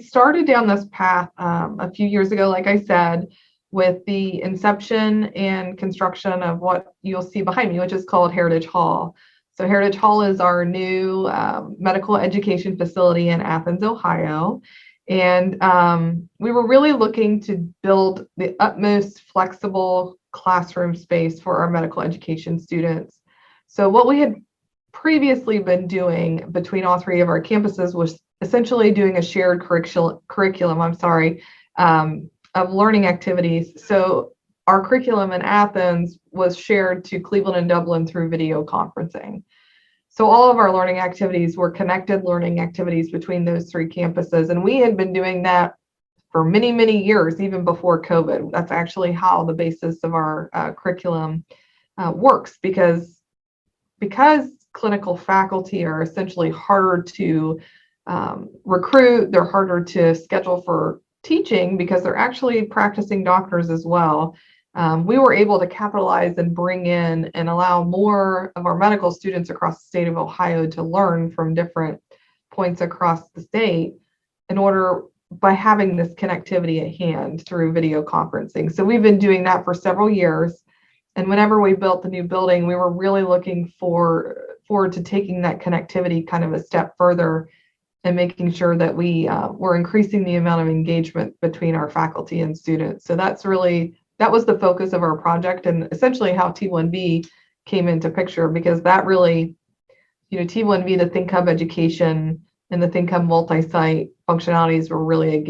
started down this path a few years ago, like I said, with the inception and construction of what you'll see behind me, which is called Heritage Hall. So Heritage Hall is our new medical education facility in Athens, Ohio. And we were really looking to build the utmost flexible classroom space for our medical education students. So what we had previously been doing between all three of our campuses was essentially doing a shared curriculum, of learning activities. So our curriculum in Athens was shared to Cleveland and Dublin through video conferencing. So all of our learning activities were connected learning activities between those three campuses. And we had been doing that for many, many years, even before COVID. That's actually how the basis of our curriculum works, because clinical faculty are essentially harder to recruit, they're harder to schedule for teaching because they're actually practicing doctors as well. We were able to capitalize and bring in and allow more of our medical students across the state of Ohio to learn from different points across the state by having this connectivity at hand through video conferencing. So we've been doing that for several years. And whenever we built the new building, we were really looking forward to taking that connectivity kind of a step further and making sure that we were increasing the amount of engagement between our faculty and students. So that was the focus of our project, and essentially how T1V came into picture, because that really, T1V, the ThinkHub Education, and the ThinkHub multisite functionalities were really a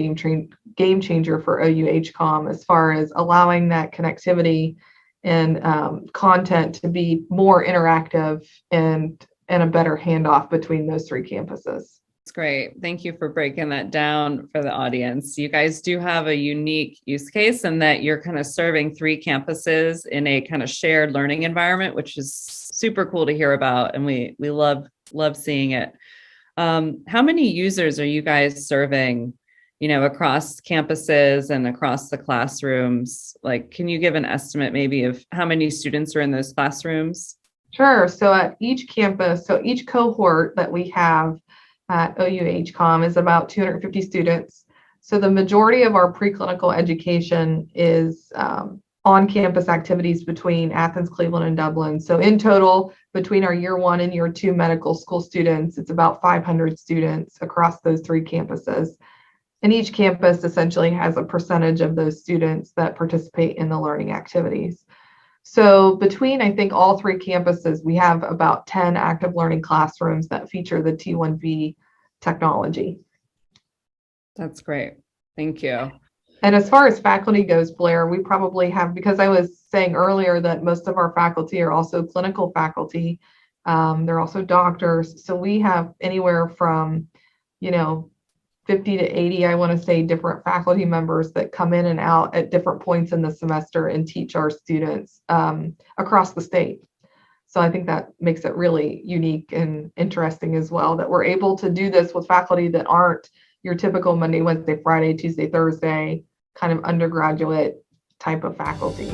game changer for OU HCOM as far as allowing that connectivity and content to be more interactive and a better handoff between those three campuses. That's great. Thank you for breaking that down for the audience. You guys do have a unique use case in that you're kind of serving three campuses in a kind of shared learning environment, which is super cool to hear about. And we love seeing it. How many users are you guys serving, across campuses and across the classrooms? Like, can you give an estimate maybe of how many students are in those classrooms? Sure. So at each campus, each cohort that we have at OU HCOM is about 250 students. So the majority of our preclinical education is on-campus activities between Athens, Cleveland, and Dublin. So in total, between our year 1 and year 2 medical school students, it's about 500 students across those three campuses. And each campus essentially has a percentage of those students that participate in the learning activities. So between, I think, all three campuses, we have about 10 active learning classrooms that feature the T1V technology. That's great. Thank you. And as far as faculty goes, Blair, we probably have, because I was saying earlier that most of our faculty are also clinical faculty. They're also doctors. So we have anywhere from, 50 to 80, I want to say, different faculty members that come in and out at different points in the semester and teach our students across the state. So I think that makes it really unique and interesting as well, that we're able to do this with faculty that aren't your typical Monday, Wednesday, Friday, Tuesday, Thursday kind of undergraduate type of faculty.